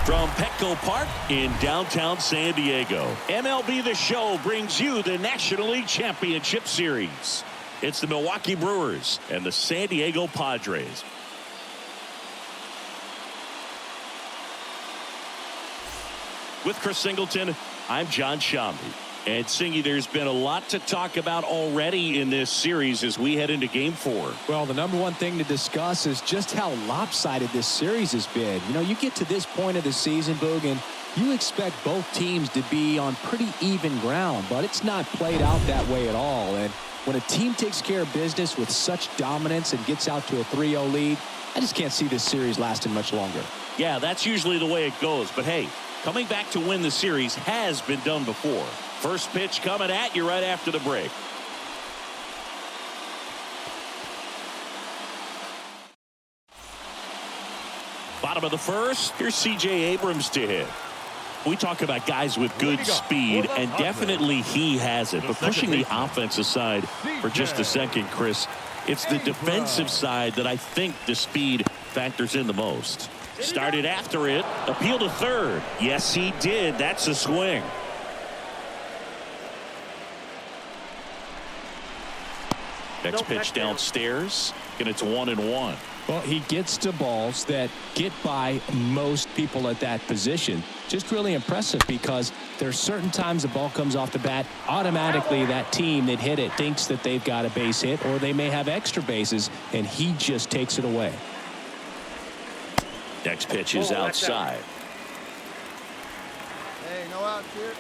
From Petco Park in downtown San Diego, MLB The Show brings you the National League Championship Series. It's the Milwaukee Brewers and the San Diego Padres. With Chris Singleton, I'm John Shambi. And Singy, there's been a lot to talk about already in this series as we head into Game 4. Well, the number one thing to discuss is just how lopsided this series has been. You know, you get to this point of the season, Boog, and you expect both teams to be on pretty even ground, but it's not played out that way at all. And when a team takes care of business with such dominance and gets out to a 3-0 lead, I just can't see this series lasting much longer. Yeah, that's usually the way it goes. But hey, coming back to win the series has been done before. First pitch coming at you right after the break. Bottom of the first, here's C.J. Abrams to hit. We talk about guys with good speed, and definitely he has it. But pushing the offensive side for just a second, Chris, it's the defensive side that I think the speed factors in the most. Started after it, appeal to third. Yes, he did. That's a swing. Next pitch downstairs, and it's 1-1. Well, he gets to balls that get by most people at that position. Just really impressive because there's certain times the ball comes off the bat, automatically that team that hit it thinks that they've got a base hit or they may have extra bases, and he just takes it away. Next pitch is outside. Hey, no outs here.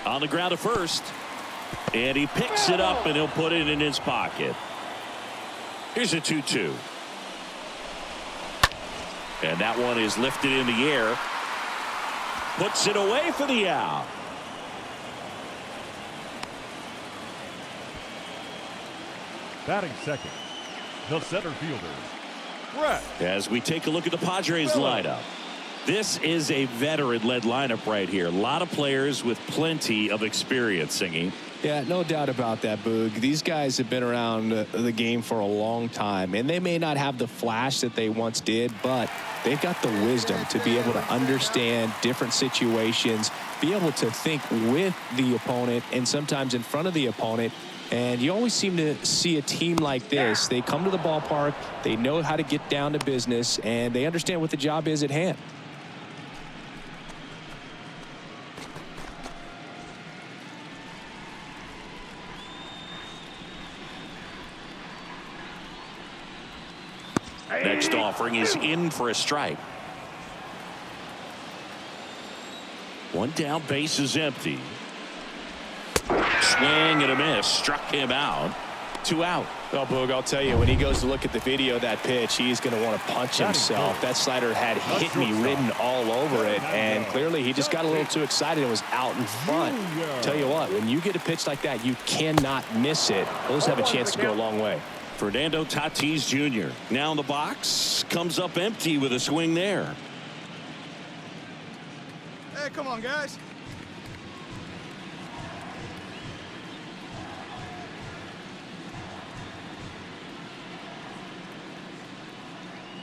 On the ground to first. And he picks it up and he'll put it in his pocket. Here's a 2-2. And that one is lifted in the air. Puts it away for the out. Batting second, the center fielder, Brett. As we take a look at the Padres lineup. This is a veteran-led lineup right here. A lot of players with plenty of experience, Singy. Yeah, no doubt about that, Boog. These guys have been around the game for a long time, and they may not have the flash that they once did, but they've got the wisdom to be able to understand different situations, be able to think with the opponent and sometimes in front of the opponent. And you always seem to see a team like this. They come to the ballpark, they know how to get down to business, and they understand what the job is at hand. Next offering is in for a strike. One down, base is empty. Swing and a miss, struck him out. 2 out. Well, Boog, I'll tell you, when he goes to look at the video of that pitch, he's going to want to punch himself. That slider had hit me written all over it, and clearly he just got a little too excited and was out in front. Tell you what, when you get a pitch like that, you cannot miss it. Those have a chance to go a long way. Fernando Tatis Jr. now in the box, comes up empty with a swing there. Hey, come on, guys.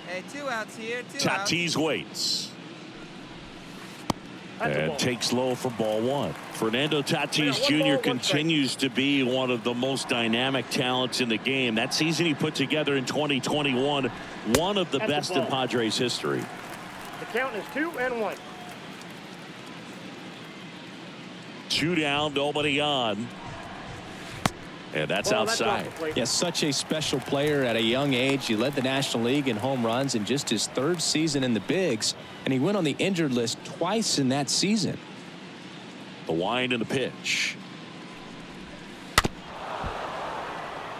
Hey, 2 outs here, 2 outs. Tatis waits. And takes low for ball 1. Fernando Tatis Jr. continues to be one of the most dynamic talents in the game. That season he put together in 2021, one of the best in Padres history. The count is 2-1. 2 down, nobody on. And that's outside. Yeah, such a special player at a young age. He led the National League in home runs in just his 3rd season in the bigs, and he went on the injured list twice in that season. The wind and the pitch.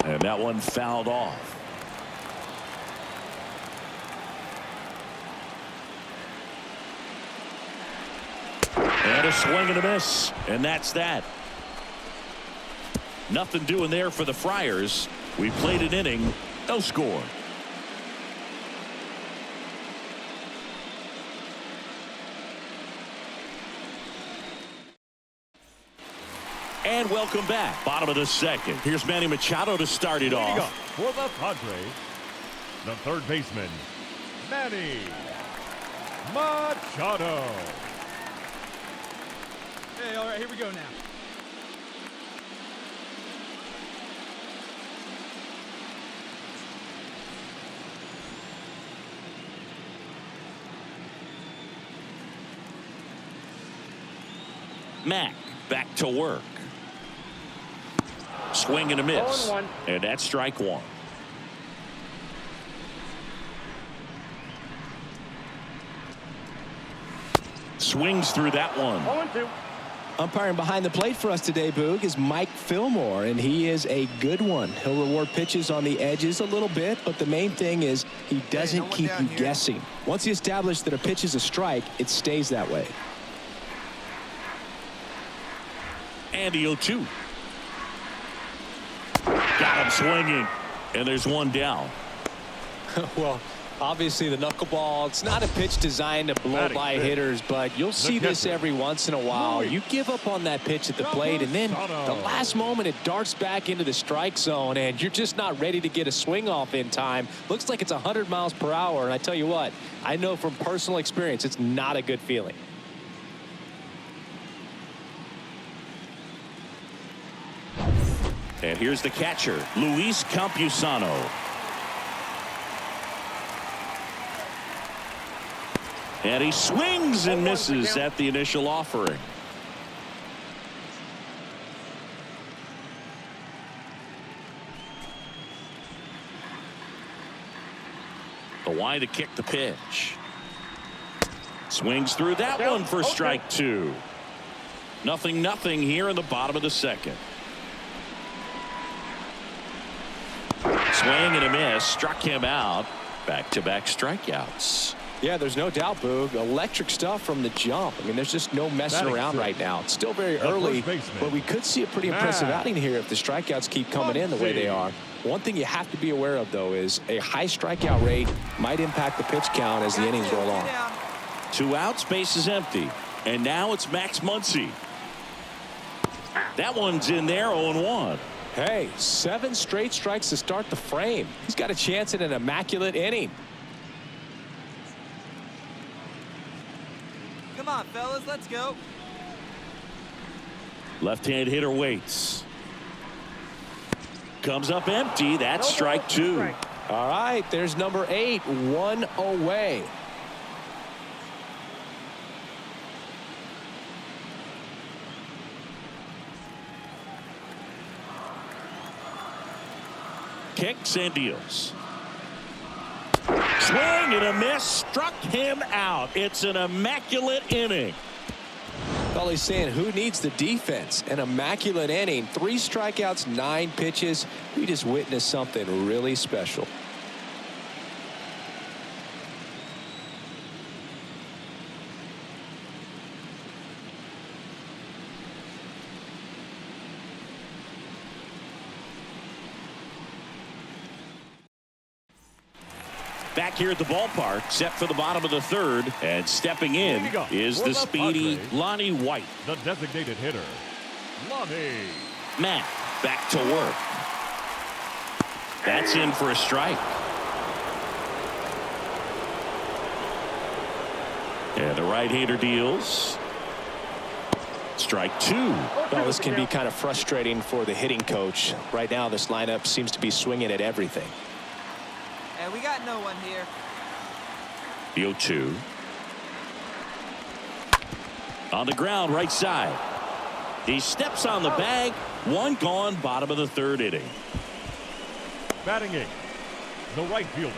And that one fouled off. And a swing and a miss. And that's that. Nothing doing there for the Friars. We played an inning, no score. And welcome back. Bottom of the second. Here's Manny Machado to start it off. For the Padres, The third baseman, Manny Machado. Hey, all right, here we go now. Mac back to work. Swing and a miss. 0-1. And that's strike one. Swings through that one. 0-2. Umpiring behind the plate for us today, Boog, is Mike Fillmore, and he is a good one. He'll reward pitches on the edges a little bit, but the main thing is he doesn't keep you guessing. Once he establishes that a pitch is a strike, it stays that way. And the 0-2. Got him swinging, and there's one down. Well, obviously the knuckleball, it's not a pitch designed to blow by hitters, but you'll see this every once in a while. You give up on that pitch at the plate, and then the last moment it darts back into the strike zone, and you're just not ready to get a swing off in time. Looks like it's 100 miles per hour, and I tell you what, I know from personal experience it's not a good feeling. And here's the catcher, Luis Campusano. And he swings and misses at the initial offering. The wide to kick the pitch. Swings through that one for strike two. 0-0 here in the bottom of the second. Swing and a miss. Struck him out. Back-to-back strikeouts. Yeah, there's no doubt, Boog. Electric stuff from the jump. I mean, there's just no messing around right now. It's still very early, but we could see a pretty impressive outing here if the strikeouts keep coming in the way they are. One thing you have to be aware of, though, is a high strikeout rate might impact the pitch count as the innings roll on. 2 outs, base is empty. And now it's Max Muncy. That one's in there, 0-1. Hey, 7 straight strikes to start the frame. He's got a chance at an immaculate inning. Come on, fellas, let's go. Left-hand hitter waits. Comes up empty. That's strike two. All right, there's number 8, 1 away. Kicks and deals. Swing and a miss. Struck him out. It's an immaculate inning. Well, he's saying who needs the defense? An immaculate inning. 3 strikeouts, 9 pitches. We just witnessed something really special. Back here at the ballpark, set for the bottom of the third, and stepping in is the speedy Lonnie White. The designated hitter, Lonnie. Matt back to work. That's in for a strike. And the right-hander deals. Strike 2. Well, this can be kind of frustrating for the hitting coach. Right now, this lineup seems to be swinging at everything. And we got no one here. The 0-2. On the ground, right side. He steps on the bag. 1 gone, bottom of the third inning. Batting 8th, the right fielder,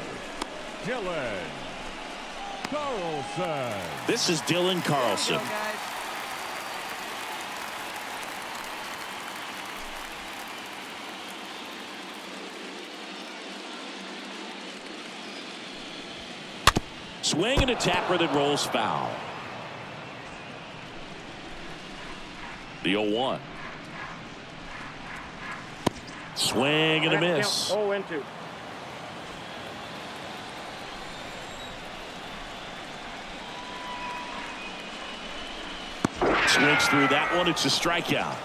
Dylan Carlson. This is Dylan Carlson. Go, guys. Swing and a tapper that rolls foul. The 0-1. Swing and a miss. 0-2. Swings through that one. It's a strikeout.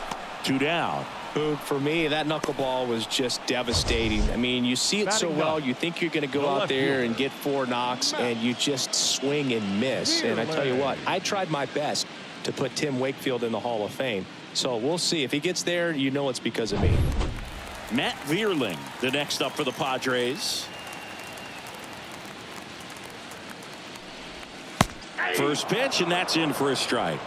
2 down. For me, that knuckleball was just devastating. I mean, you see it so well, you think you're going to go out there and get 4 knocks, and you just swing and miss. And I tell you what, I tried my best to put Tim Wakefield in the Hall of Fame. So we'll see. If he gets there, you know it's because of me. Matt Vierling, the next up for the Padres. First pitch, and that's in for a strike.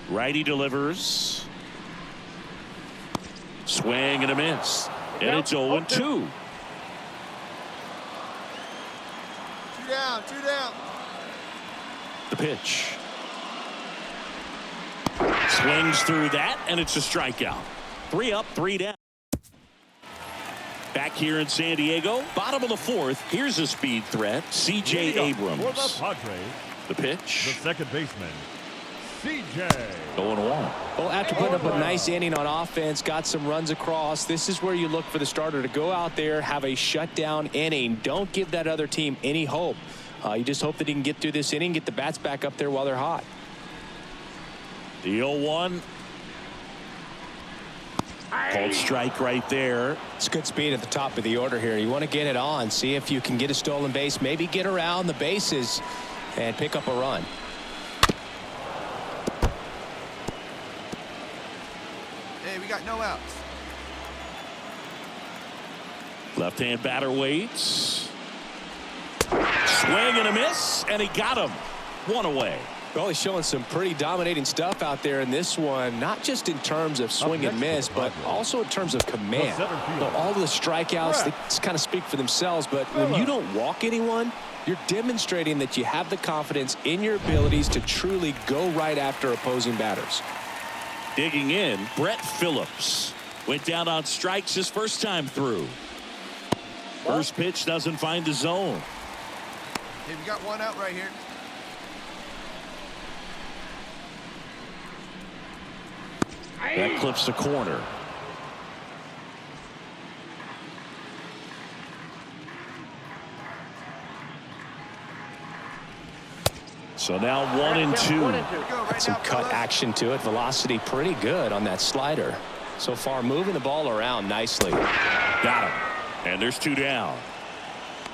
Righty delivers. Swing and a miss. And it's 0-2. 2 down, 2 down. The pitch. Swings through that, and it's a strikeout. 3 up, 3 down. Back here in San Diego, bottom of the 4th. Here's a speed threat, C.J. Abrams. For the Padres, The pitch. the second baseman, C.J. 0-1. Well, after putting up a nice inning on offense, got some runs across, this is where you look for the starter to go out there, have a shutdown inning. Don't give that other team any hope. You just hope that he can get through this inning, get the bats back up there while they're hot. The 0-1. Called strike right there. It's good speed at the top of the order here. You want to get it on, see if you can get a stolen base, maybe get around the bases and pick up a run. Hey, we got no outs. Left-hand batter waits. Swing and a miss, and he got him. 1 away. Well, he's showing some pretty dominating stuff out there in this one, not just in terms of swing and miss, but also in terms of command. All of the strikeouts, they just kind of speak for themselves, but when you don't walk anyone, you're demonstrating that you have the confidence in your abilities to truly go right after opposing batters. Digging in, Brett Phillips. Went down on strikes his first time through. First pitch doesn't find the zone. Hey, we got 1 out right here. That clips the corner. So now 1-2. Some cut action to it. Velocity pretty good on that slider. So far moving the ball around nicely. Got him. And there's 2 down.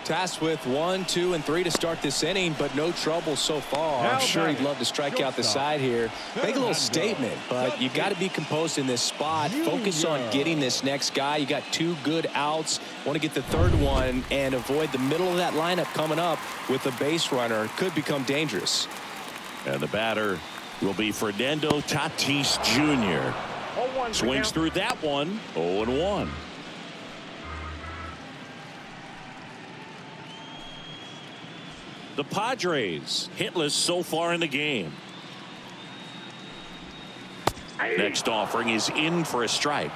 Tasked with 1, 2, and 3 to start this inning, but no trouble so far. I'm sure he'd love to strike out the side here. Make a little statement, but you got to be composed in this spot. Focus on getting this next guy. You got 2 good outs. Want to get the 3rd one and avoid the middle of that lineup coming up with a base runner. Could become dangerous. And the batter will be Fernando Tatis Jr. Swings through that one. 0-1. The Padres hitless so far in the game. Next offering is in for a strike.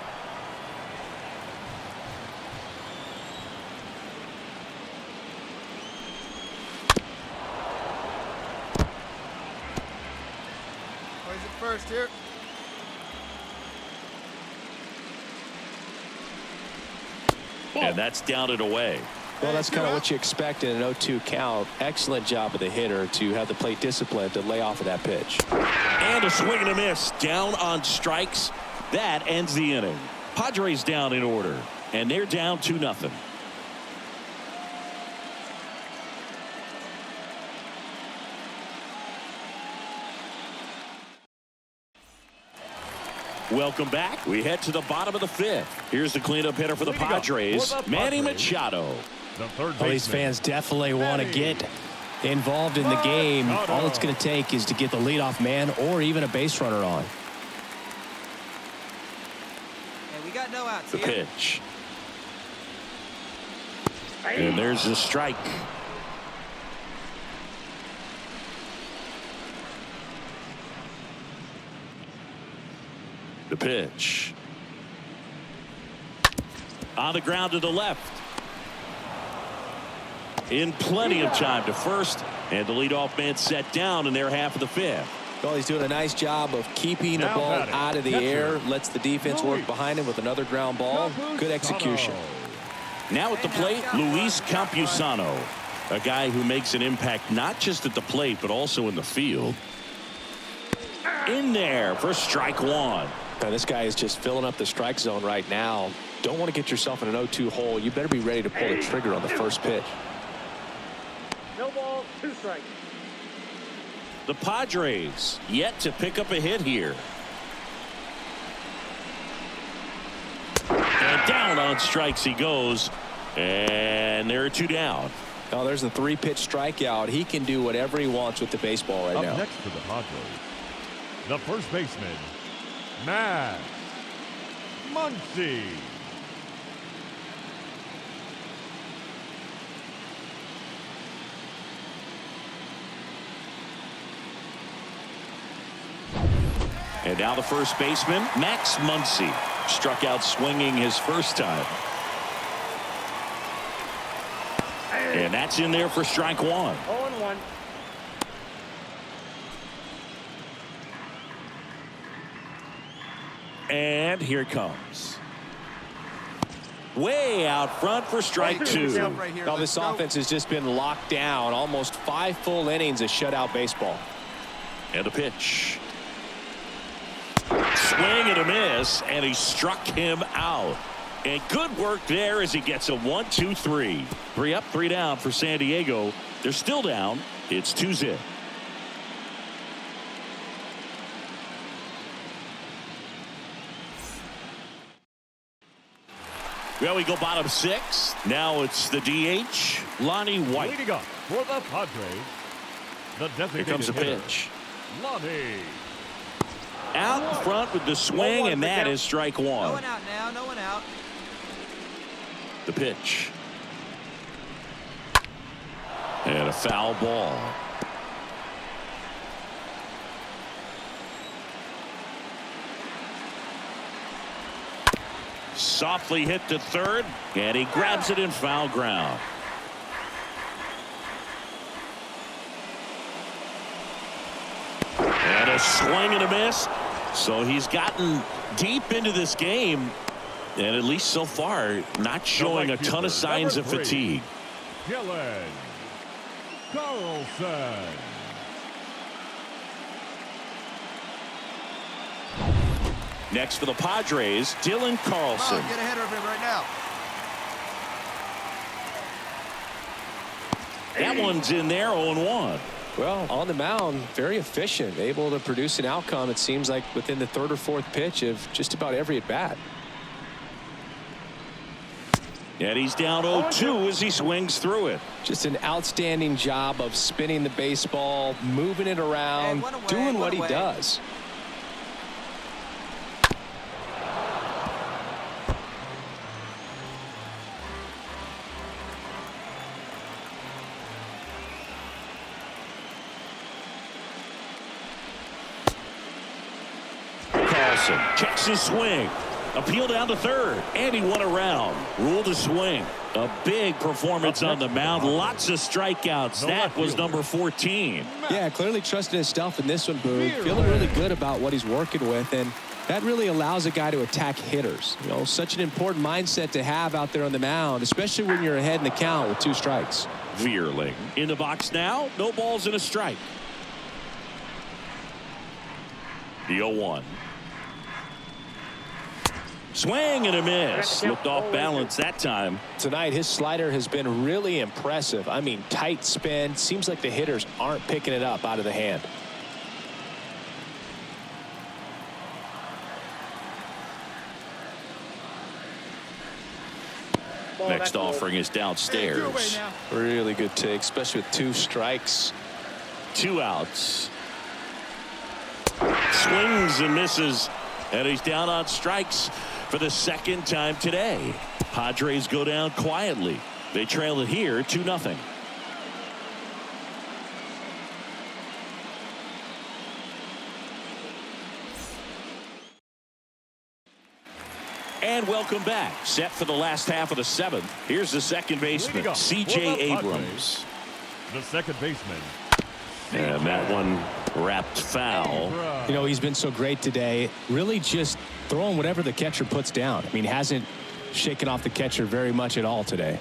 Plays it first here. And that's down and away. Well, that's kind of what you expect in an 0-2 count. Excellent job of the hitter to have the plate discipline to lay off of that pitch. And a swing and a miss. Down on strikes. That ends the inning. Padres down in order. And they're down 2-0. Welcome back. We head to the bottom of the 5th. Here's the cleanup hitter for the Padres, Manny Machado. The third Well, these fans definitely want to get involved in the game. All it's going to take is to get the leadoff man or even a base runner on. Hey, we got no outs The here. pitch. And there's the strike. The pitch. On the ground to the left. In plenty of time to first. And the leadoff man set down in their half of the 5th. Well, he's doing a nice job of keeping the ball out of the air. Lets the defense work behind him with another ground ball. Good execution. Now at the plate, Luis Campusano, a guy who makes an impact not just at the plate but also in the field. In there for strike one. Now this guy is just filling up the strike zone right now. Don't want to get yourself in an 0-2 hole. You better be ready to pull the trigger on the first pitch. No ball, 2 strikes. The Padres yet to pick up a hit here. And down on strikes he goes. And there are 2 down. Now there's a 3-pitch strikeout. He can do whatever he wants with the baseball right now. Up next for the Padres, the first baseman, Max Muncy. And now the first baseman, Max Muncy, struck out swinging his first time. And that's in there for strike one. 0-1. And here it comes. Way out front for strike two. Now this offense has just been locked down. Almost 5 full innings of shutout baseball. And a pitch. Swing and a miss, and he struck him out. And good work there as he gets a 1-2-3. 3 up, 3 down for San Diego. They're still down. It's 2-0. Well, we go bottom 6. Now it's the DH, Lonnie White. Leading up for the Padres, the Here designated comes the hitter, pitch. Lonnie. Out in front with the swing, and that is strike No one. one out now. No one out. The pitch. And a foul ball. Softly hit to third, and he grabs it in foul ground. And a swing and a miss. So he's gotten deep into this game, and at least so far, not showing a ton of signs of fatigue. Dylan Carlson. Next for the Padres, Dylan Carlson. Get ahead of him right now. That one's in there, 0-1. Well, on the mound, very efficient, able to produce an outcome, it seems like, within the 3rd or 4th pitch of just about every at-bat. And he's down 0-2 as he swings through it. Just an outstanding job of spinning the baseball, moving it around, Hey, one away, doing one what he away. does. Carlson checks his swing. Appeal down to third, and he won a round. Ruled a swing. A big performance on the mound. Lots of strikeouts. That was number 14. Yeah, clearly trusting his stuff in this one, Boog. Feeling really good about what he's working with, and that really allows a guy to attack hitters. You know, such an important mindset to have out there on the mound, especially when you're ahead in the count with 2 strikes. Veerling in the box now. No balls and a strike. The 0-1. Swing and a miss. Looked off balance that time. Tonight, his slider has been really impressive. I mean, tight spin. Seems like the hitters aren't picking it up out of the hand. Next offering is downstairs. Really good take, especially with 2 strikes. 2 outs. Swings and misses, and he's down on strikes for the 2nd time today. Padres go down quietly. They trail it here 2-0. And welcome back. Set for the last half of the 7th. Here's the second baseman, C.J. Abrams. The second baseman. And that one wrapped foul. You know, he's been so great today. Really just throwing whatever the catcher puts down. I mean, hasn't shaking off the catcher very much at all today.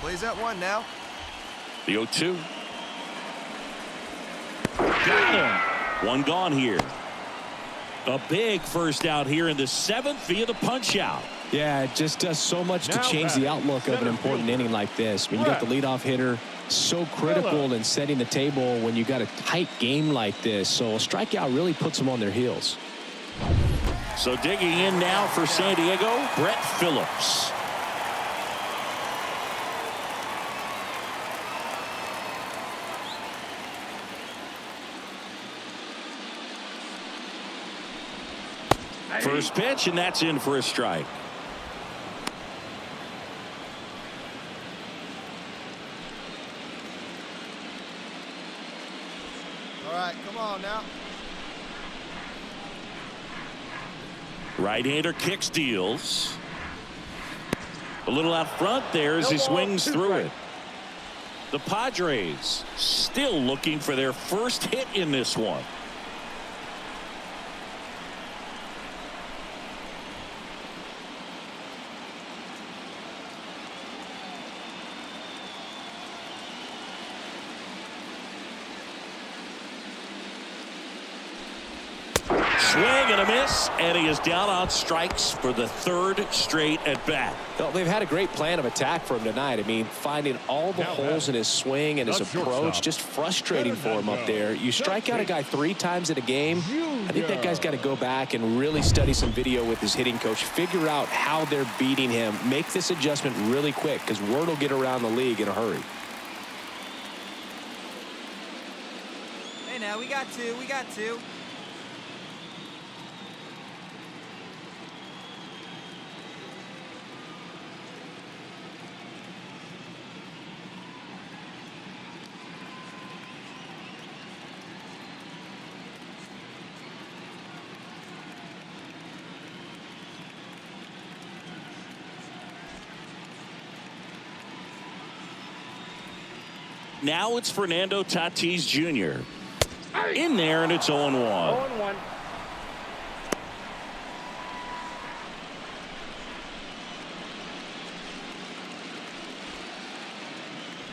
Plays that one now. The 0-2. Got him. One gone here. A big first out here in the 7th via the punch out. Yeah, it just does so much to change the outlook of an important inning like this. When you got the leadoff hitter, so critical in setting the table when you got a tight game like this. So a strikeout really puts them on their heels. So digging in now for San Diego, Brett Phillips. First pitch, and that's in for a strike. All right, come on now. Right-hander kicks, deals. A little out front there as he swings through it. The Padres still looking for their first hit in this one. Swing and a miss, and he is down on strikes for the 3rd straight at bat. Well, they've had a great plan of attack for him tonight. I mean, finding all the holes in his swing and his approach, just frustrating for him up there. You strike out a guy 3 times in a game. I think that guy's got to go back and really study some video with his hitting coach, figure out how they're beating him, make this adjustment really quick, because word will get around the league in a hurry. Hey, now we got 2. We got 2. Now it's Fernando Tatis Jr. in there, and it's 0-1. 0-1.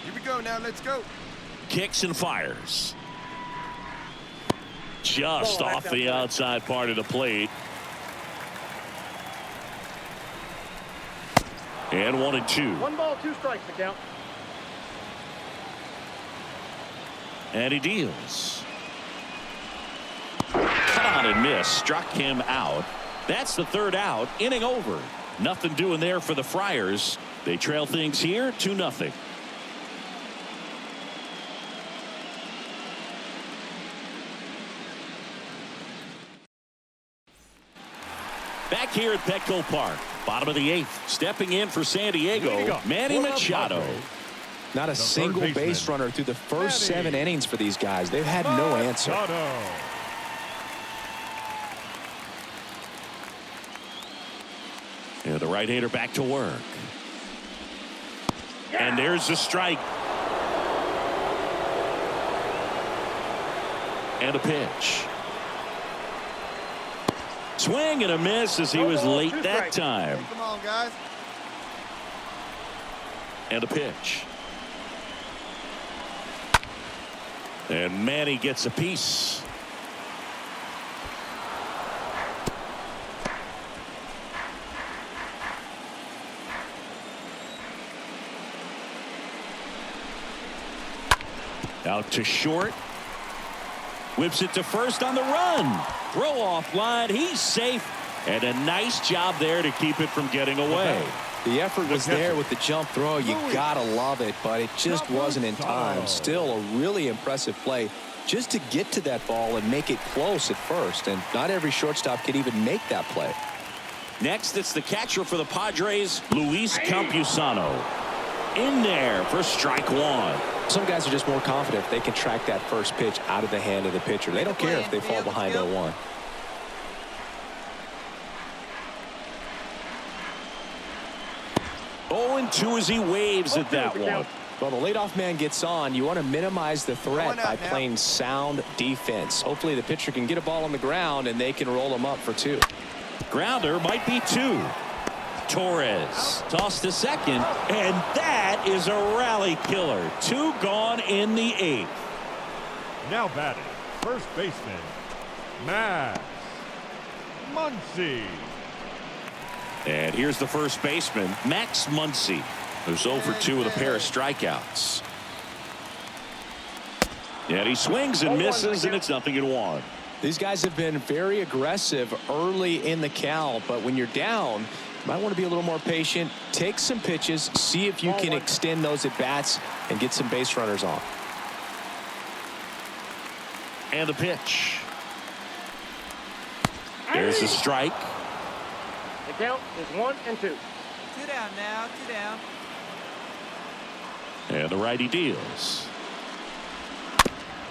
Here we go now. Let's go. Kicks and fires. Just off the outside part of the plate. And 1-2. 1 ball, 2 strikes to count. And he deals. Cut on and miss. Struck him out. That's the 3rd out. Inning over. Nothing doing there for the Friars. They trail things here 2-0. Back here at Petco Park. Bottom of the 8th. Stepping in for San Diego, Manny Machado. Not a single base runner through the first 7 innings for these guys. They've had no answer. Yeah, the right-hander back to work. And there's the strike. And a pitch. Swing and a miss as he was late that time. Hey, come on, guys. And a pitch. And Manny gets a piece. Out to short. Whips it to first on the run. Throw off line. He's safe. And a nice job there to keep it from getting away. The effort was there with the jump throw. You gotta love it, but it just wasn't in time. Still a really impressive play just to get to that ball and make it close at first. And not every shortstop can even make that play. Next, it's the catcher for the Padres, Luis Campusano. In there for strike 1. Some guys are just more confident if they can track that first pitch out of the hand of the pitcher. They don't care if they fall behind 0-1. Oh, 2 as he waves at that one. Well, the leadoff man gets on. You want to minimize the threat by playing sound defense. Hopefully the pitcher can get a ball on the ground and they can roll him up for 2. Grounder might be 2. Torres tossed to second, and that is a rally killer. 2 gone in the 8th. Now batting, first baseman, Max Muncy. And here's the first baseman, Max Muncy, who's 0 for 2 with a pair of strikeouts. And he swings and misses, and it's 0-1. These guys have been very aggressive early in the count, but when you're down, you might want to be a little more patient. Take some pitches, see if you can extend those at bats and get some base runners on. And the pitch. There's a strike. The count is 1 and 2. 2 down now. 2 down. And the righty deals.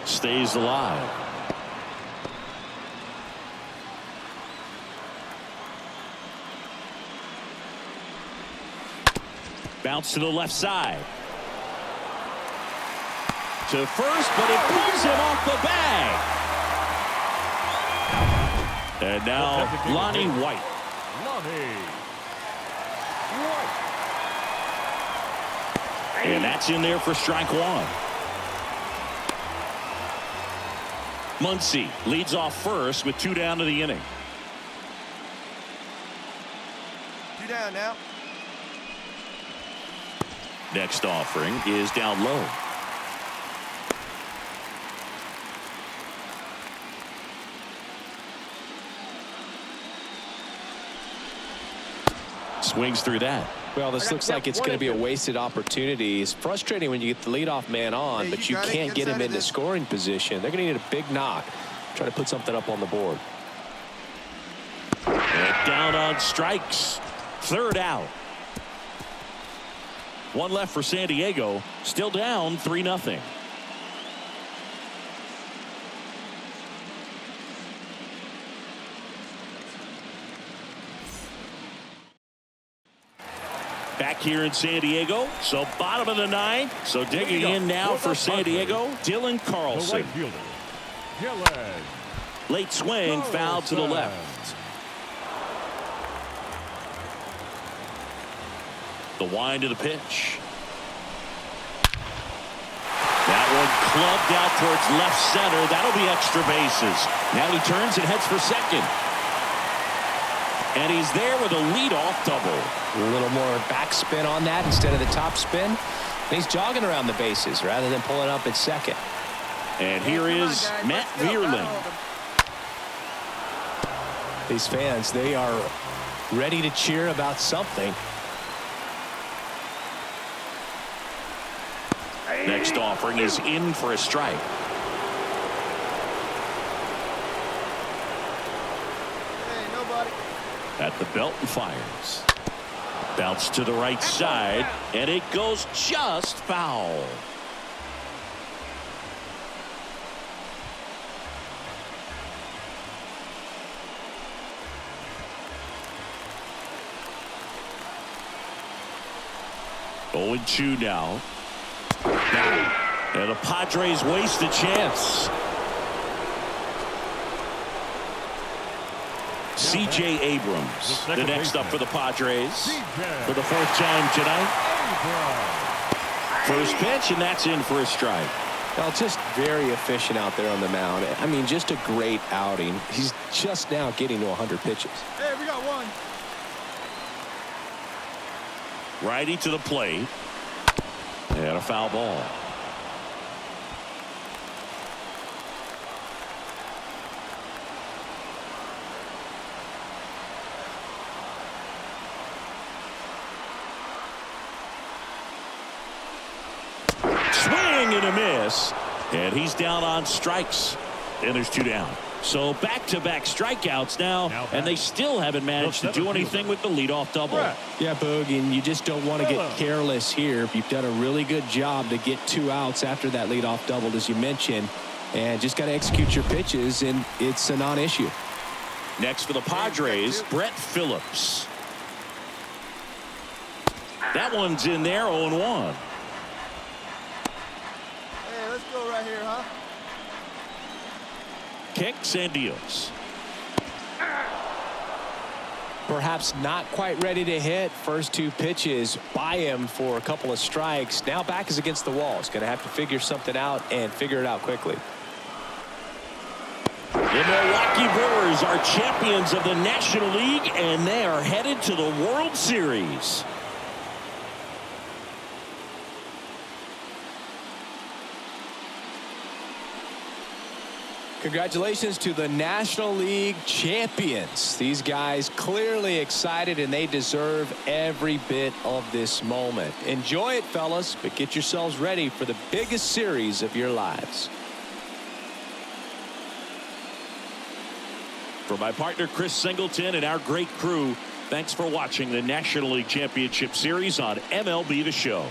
Stays alive. Bounce to the left side. To first, but it pulls him off the bag. And now Lonnie White. And that's in there for strike 1. Muncy leads off first with 2 down to the inning. 2 down now. Next offering is down low. Swings through that. Well, this looks like it's going to be a wasted opportunity. It's frustrating when you get the leadoff man on, but you can't get him into scoring position. They're going to need a big knock. Try to put something up on the board. And down on strikes. 3rd out. 1 left for San Diego. Still down 3-0. Back here in San Diego. So bottom of the 9th. So digging in now for San Diego, Dylan Carlson. Late swing, foul to the left. The wind of the pitch. That one clubbed out towards left center. That'll be extra bases. Now he turns and heads for second. And he's there with a leadoff double. A little more backspin on that instead of the top spin. And he's jogging around the bases rather than pulling up at second. And here is Matt Vierling. These fans, they are ready to cheer about something. Next offering is in for a strike. Hey, nobody. At the belt and fires. Bounce to the right side, and it goes just foul. Oh, 2 now. And the Padres waste a chance. C.J. Abrams, the next up for the Padres for the 4th time tonight. First pitch, and that's in for a strike. Well, just very efficient out there on the mound. I mean, just a great outing. He's just now getting to 100 pitches. Hey, we got 1. Righty to the plate. And a foul ball. Swing and a miss. And he's down on strikes. And there's 2 down. So back-to-back strikeouts now, and they still haven't managed to do anything with the leadoff double. Yeah, Boog, and you just don't want to get careless here. You've done a really good job to get 2 outs after that leadoff double, as you mentioned, and just got to execute your pitches, and it's a non-issue. Next for the Padres, Brett Phillips. That one's in there, 0-1. go right here, huh? Kicks and deals. Perhaps not quite ready to hit. First 2 pitches by him for a couple of strikes. Now back is against the wall. He's going to have to figure something out and figure it out quickly. The Milwaukee Brewers are champions of the National League, and they are headed to the World Series. Congratulations to the National League champions. These guys clearly excited, and they deserve every bit of this moment. Enjoy it, fellas, but get yourselves ready for the biggest series of your lives. For my partner Chris Singleton and our great crew, thanks for watching the National League Championship Series on MLB The Show.